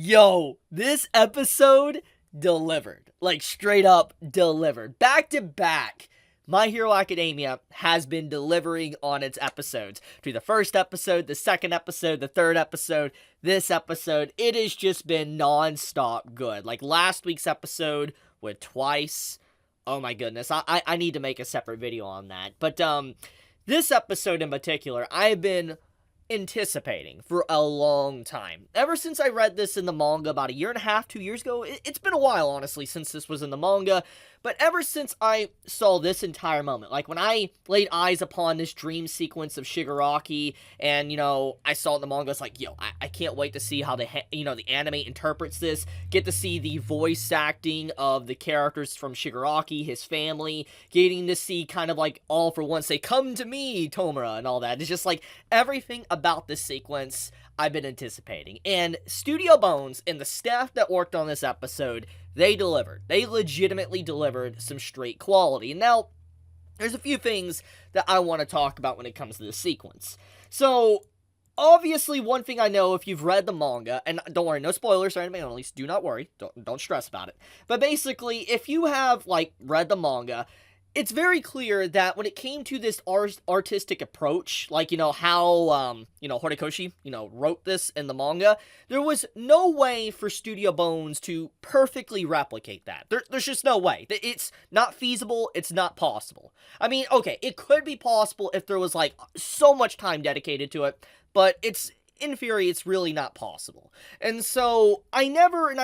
Yo, this episode delivered. Like, straight up delivered. Back to back. My Hero Academia has been delivering on its episodes. To the first episode, the second episode, the third episode, this episode. It has just been non-stop good. Like last week's episode with Twice. Oh my goodness. I need to make a separate video on that. But this episode in particular, I've been anticipating for a long time. Ever since I read this in the manga about a year and a half, 2 years ago, it's been a while, honestly, since this was in the manga, but ever since I saw this entire moment, like when I laid eyes upon this dream sequence of Shigaraki, and, I saw it in the manga, it's like, yo, I can't wait to see how the anime interprets this, get to see the voice acting of the characters from Shigaraki, his family, getting to see kind of like all for one say, come to me, Tomura, and all that. It's just like everything about this sequence I've been anticipating. And Studio Bones and the staff that worked on this episode, they delivered. They legitimately delivered some straight quality. And now, there's a few things that I want to talk about when it comes to this sequence. So, obviously, one thing I know, if you've read the manga, and don't worry, no spoilers or anime only, do not worry, don't stress about it. But basically, if you have, read the manga, it's very clear that when it came to this artistic approach, how, Horikoshi, wrote this in the manga, there was no way for Studio Bones to perfectly replicate that. There's just no way. It's not feasible, it's not possible. I mean, okay, it could be possible if there was, so much time dedicated to it, but in theory, it's really not possible. And so, I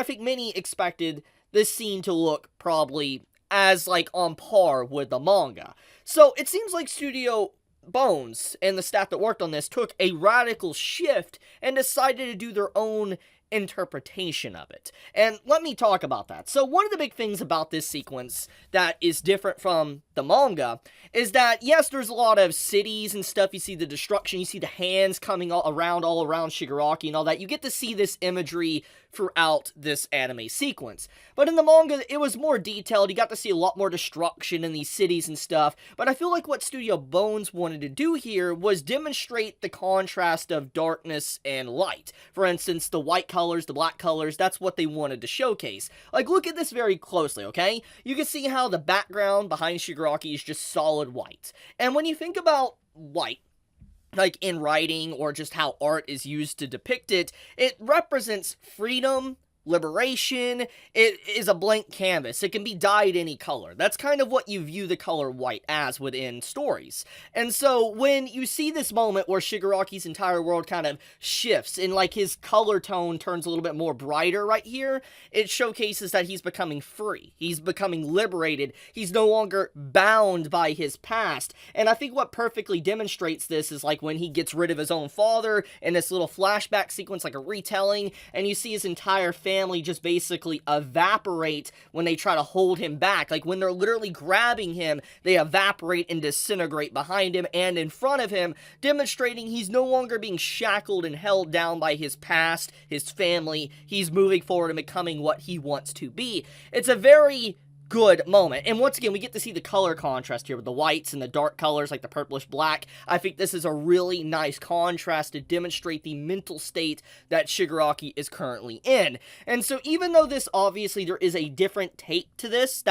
think many expected this scene to look probably as, on par with the manga. So, it seems like Studio Bones and the staff that worked on this took a radical shift and decided to do their own interpretation of it. And let me talk about that. So, one of the big things about this sequence that is different from the manga is that, yes, there's a lot of cities and stuff. You see the destruction, you see the hands coming all around Shigaraki and all that. You get to see this imagery throughout this anime sequence. But in the manga, it was more detailed. You got to see a lot more destruction in these cities and stuff. But I feel like what Studio Bones wanted to do here was demonstrate the contrast of darkness and light. For instance, the white colors, the black colors, that's what they wanted to showcase. Look at this very closely, okay? You can see how the background behind Shigaraki is just solid white. And when you think about white, in writing or just how art is used to depict it, it represents freedom, liberation. It is a blank canvas. It can be dyed any color. That's kind of what you view the color white as within stories. And so when you see this moment where Shigaraki's entire world kind of shifts and his color tone turns a little bit more brighter right here, it showcases that he's becoming free. He's becoming liberated. He's no longer bound by his past. And I think what perfectly demonstrates this is when he gets rid of his own father in this little flashback sequence, like a retelling, and you see his entire family just basically evaporate when they try to hold him back. When they're literally grabbing him, they evaporate and disintegrate behind him and in front of him, demonstrating he's no longer being shackled and held down by his past, his family. He's moving forward and becoming what he wants to be. It's a very good moment. And once again, we get to see the color contrast here with the whites and the dark colors like the purplish black. I think this is a really nice contrast to demonstrate the mental state that Shigaraki is currently in. And so even though this, obviously, there is a different take to this,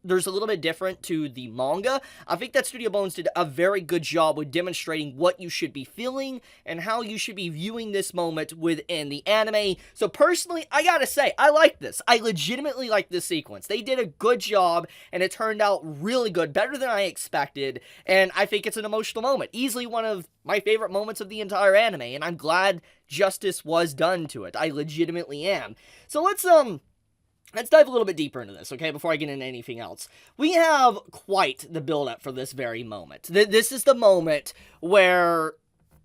there's a little bit different to the manga, I think that Studio Bones did a very good job with demonstrating what you should be feeling and how you should be viewing this moment within the anime. So personally, I gotta say, I like this. I legitimately like this sequence. They did a good job, and it turned out really good, better than I expected, and I think it's an emotional moment. Easily one of my favorite moments of the entire anime, and I'm glad justice was done to it. I legitimately am. So let's dive a little bit deeper into this, okay, before I get into anything else. We have quite the build-up for this very moment. This is the moment where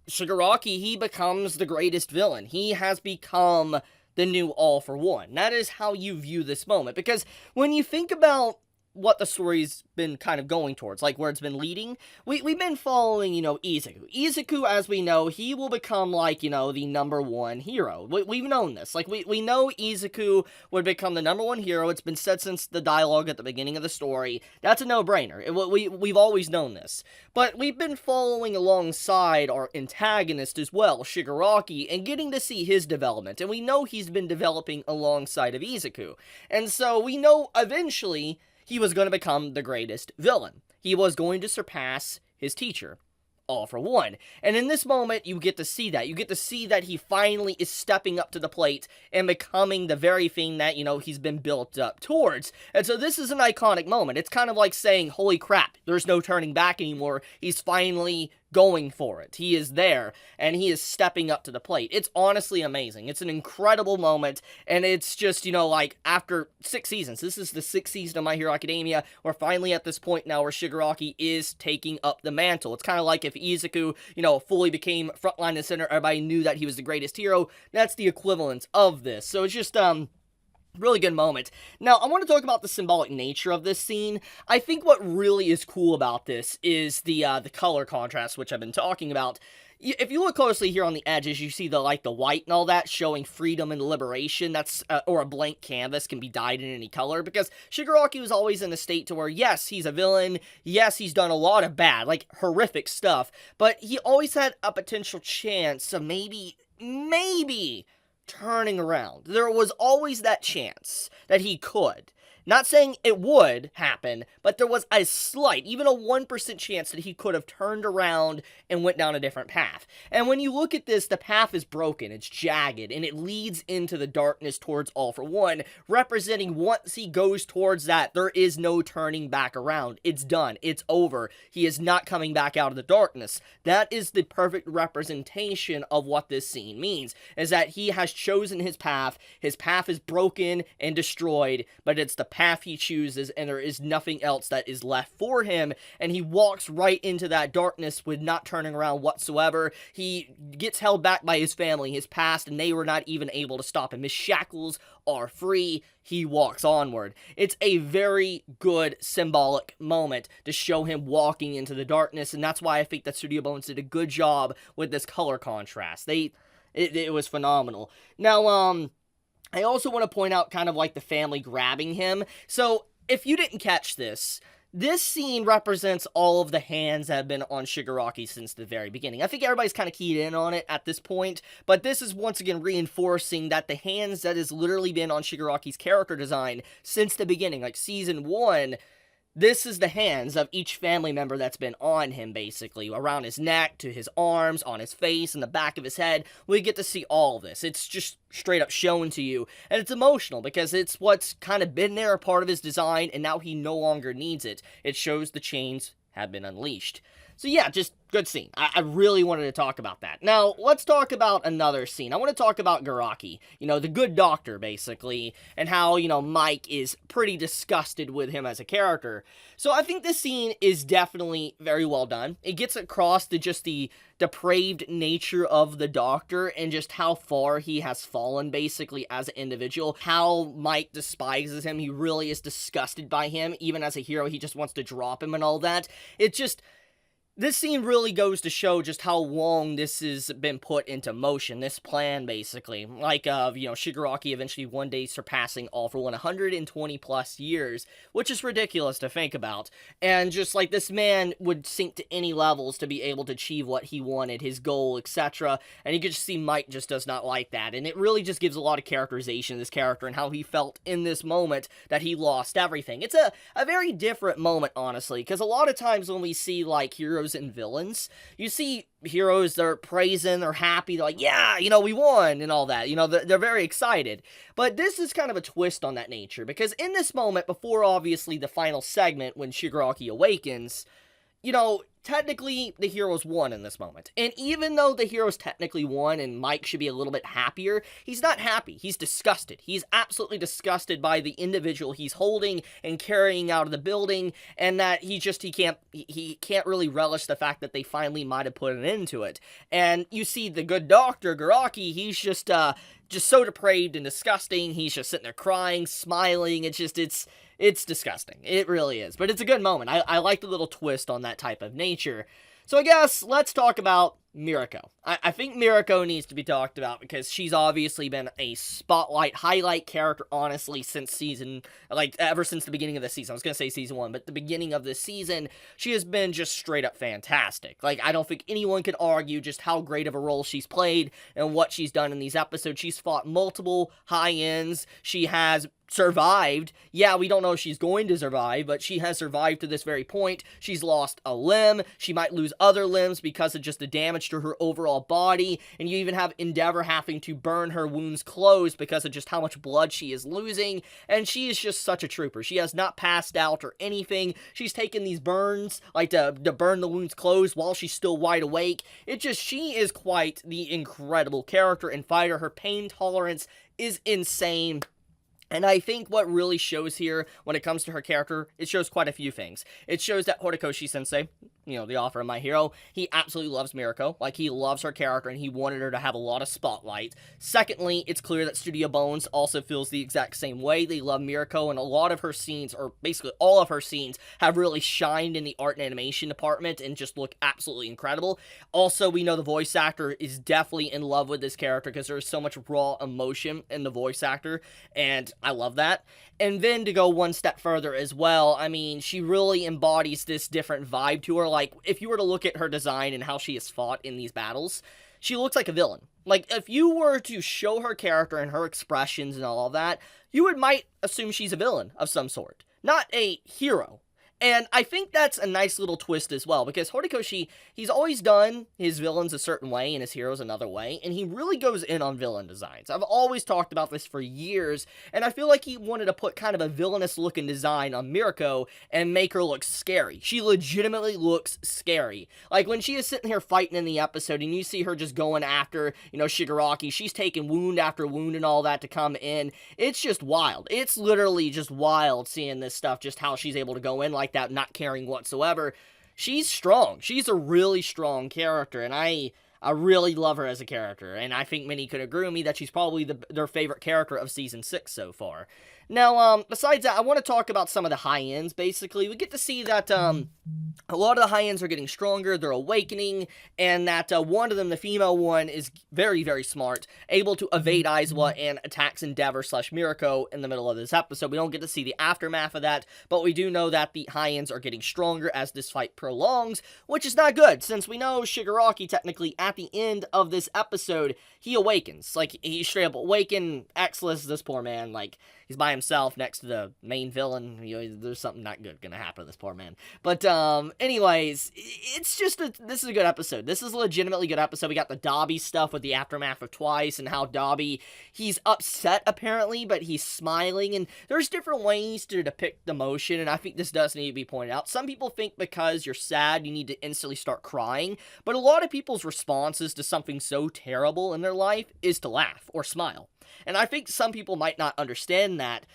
Shigaraki, he becomes the greatest villain. He has become the new All for One. That is how you view this moment. Because when you think about what the story's been kind of going towards, like where it's been leading. We've been following, Izuku. Izuku, as we know, he will become, like, the number one hero. We've known this. Like, we know Izuku would become the number one hero. It's been said since the dialogue at the beginning of the story. That's a no-brainer. We've always known this. But we've been following alongside our antagonist as well, Shigaraki, and getting to see his development. And we know he's been developing alongside of Izuku. And so we know eventually he was going to become the greatest villain. He was going to surpass his teacher, All for One. And in this moment, you get to see that. You get to see that he finally is stepping up to the plate and becoming the very thing that, he's been built up towards. And so this is an iconic moment. It's kind of like saying, holy crap, there's no turning back anymore. He's finally going for it. He is there, and he is stepping up to the plate. It's honestly amazing. It's an incredible moment, and it's just, like, after 6 seasons, this is the 6th season of My Hero Academia, we're finally at this point now where Shigaraki is taking up the mantle. It's kind of like if Izuku, fully became frontline and center, everybody knew that he was the greatest hero. That's the equivalent of this. So it's just, really good moment. Now, I want to talk about the symbolic nature of this scene. I think what really is cool about this is the color contrast, which I've been talking about. If you look closely here on the edges, you see the white and all that showing freedom and liberation. That's, or a blank canvas can be dyed in any color, because Shigaraki was always in a state to where, yes, he's a villain, yes, he's done a lot of bad, like, horrific stuff, but he always had a potential chance of maybe turning around. There was always that chance that he could. Not saying it would happen, but there was a slight, even a 1% chance that he could have turned around and went down a different path. And when you look at this, the path is broken, it's jagged, and it leads into the darkness towards All for One, representing once he goes towards that, there is no turning back around. It's done. It's over. He is not coming back out of the darkness. That is the perfect representation of what this scene means, is that he has chosen his path is broken and destroyed, but it's the path he chooses, and there is nothing else that is left for him, and he walks right into that darkness with not turning around whatsoever. He gets held back by his family, his past, and they were not even able to stop him. His shackles are free. He walks onward. It's a very good symbolic moment to show him walking into the darkness, and that's why I think that Studio Bones did a good job with this color contrast. It was phenomenal. Now, I also want to point out kind of like the family grabbing him. So, if you didn't catch this scene represents all of the hands that have been on Shigaraki since the very beginning. I think everybody's kind of keyed in on it at this point, but this is once again reinforcing that the hands that has literally been on Shigaraki's character design since the beginning, like Season 1, this is the hands of each family member that's been on him, basically. Around his neck, to his arms, on his face, and the back of his head. We get to see all of this. It's just straight up shown to you. And it's emotional, because it's what's kind of been there, a part of his design, and now he no longer needs it. It shows the chains have been unleashed. So yeah, just good scene. I really wanted to talk about that. Now, let's talk about another scene. I want to talk about Garaki, the good doctor, basically, and how, Mike is pretty disgusted with him as a character. So I think this scene is definitely very well done. It gets across to just the depraved nature of the doctor and just how far he has fallen, basically, as an individual. How Mike despises him. He really is disgusted by him. Even as a hero, he just wants to drop him and all that. This scene really goes to show just how long this has been put into motion, this plan, basically. Like, Shigaraki eventually one day surpassing All for One, 120 plus years, which is ridiculous to think about. And just like this man would sink to any levels to be able to achieve what he wanted, his goal, etc. And you could just see Mike just does not like that. And it really just gives a lot of characterization of this character and how he felt in this moment that he lost everything. It's a very different moment, honestly, because a lot of times when we see, like, heroes and villains, you see heroes, they're praising, they're happy, they're like, yeah, we won, and all that, they're very excited. But this is kind of a twist on that nature, because in this moment, before obviously the final segment, when Shigaraki awakens, technically, the heroes won in this moment. And even though the heroes technically won and Mike should be a little bit happier, he's not happy. He's disgusted. He's absolutely disgusted by the individual he's holding and carrying out of the building, and that he can't really relish the fact that they finally might have put an end to it. And you see the good doctor, Garaki, he's just so depraved and disgusting. He's just sitting there crying, smiling. It's It's disgusting. It really is. But it's a good moment. I like the little twist on that type of nature. So I guess let's talk about Mirako. I think Mirako needs to be talked about because she's obviously been a spotlight, highlight character, honestly, since ever since the beginning of the season. I was going to say season 1, but the beginning of the season, she has been just straight up fantastic. Like, I don't think anyone could argue just how great of a role she's played and what she's done in these episodes. She's fought multiple high ends. She has survived. Yeah, we don't know if she's going to survive, but she has survived to this very point. She's lost a limb. She might lose other limbs because of just the damage to her overall body, and you even have Endeavor having to burn her wounds closed because of just how much blood she is losing, and she is just such a trooper. She has not passed out or anything. She's taken these burns, like to burn the wounds closed while she's still wide awake. She is quite the incredible character and fighter. Her pain tolerance is insane. And I think what really shows here when it comes to her character, it shows quite a few things. It shows that Horikoshi-sensei, the author of My Hero, he absolutely loves Mirako. Like, he loves her character, and he wanted her to have a lot of spotlight. Secondly, it's clear that Studio Bones also feels the exact same way. They love Mirako, and a lot of her scenes, or basically all of her scenes, have really shined in the art and animation department and just look absolutely incredible. Also, we know the voice actor is definitely in love with this character because there's so much raw emotion in the voice actor, and I love that. And then to go one step further as well, I mean, she really embodies this different vibe to her. Like, if you were to look at her design and how she has fought in these battles, she looks like a villain. Like, if you were to show her character and her expressions and all of that, might assume she's a villain of some sort, not a hero. And I think that's a nice little twist as well, because Horikoshi, he's always done his villains a certain way and his heroes another way, and he really goes in on villain designs. I've always talked about this for years, and I feel like he wanted to put kind of a villainous looking design on Mirako and make her look scary. She legitimately looks scary. Like, when she is sitting here fighting in the episode, and you see her just going after, Shigaraki, she's taking wound after wound and all that to come in. It's just wild. It's literally just wild seeing this stuff, just how she's able to go in like that, not caring whatsoever. She's strong. She's a really strong character, and I really love her as a character, and I think many could agree with me that she's probably their favorite character of Season 6 so far. Now, besides that, I want to talk about some of the high-ends, basically. We get to see that, a lot of the high-ends are getting stronger, they're awakening, and that one of them, the female one, is very, very smart, able to evade Aizawa and attacks Endeavor/Mirako in the middle of this episode. We don't get to see the aftermath of that, but we do know that the high-ends are getting stronger as this fight prolongs, which is not good, since we know Shigaraki, technically, at the end of this episode, he awakens. Like, he straight up awakened, Exless, this poor man, like, he's by himself next to the main villain. There's something not good gonna happen to this poor man. But, anyways, it's just this is a good episode. This is a legitimately good episode. We got the Dobby stuff with the aftermath of Twice, and how Dobby, he's upset, apparently, but he's smiling, and there's different ways to depict emotion, and I think this does need to be pointed out. Some people think because you're sad, you need to instantly start crying, but a lot of people's responses to something so terrible in their life is to laugh or smile. And I think some people might not understand that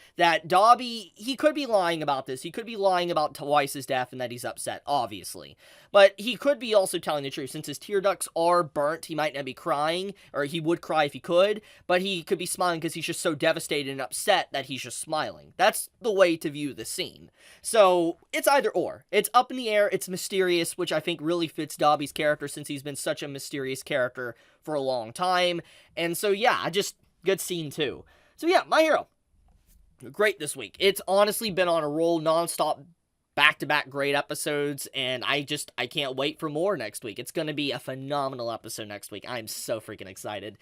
Dobby, he could be lying about this. He could be lying about Twice's death and that he's upset, obviously. But he could be also telling the truth. Since his tear ducts are burnt, he might not be crying, or he would cry if he could, but he could be smiling because he's just so devastated and upset that he's just smiling. That's the way to view the scene. So, it's either or. It's up in the air, it's mysterious, which I think really fits Dobby's character since he's been such a mysterious character for a long time. And so, yeah, good scene too. So yeah, My Hero, great this week. It's honestly been on a roll, non-stop, back-to-back great episodes, and I can't wait for more next week. It's gonna be a phenomenal episode next week. I'm so freaking excited.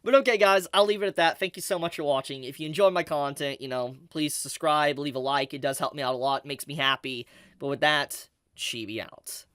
But okay, guys, I'll leave it at that. Thank you so much for watching. If you enjoyed my content, please subscribe, leave a like. It does help me out a lot, makes me happy. But with that, Chibi out.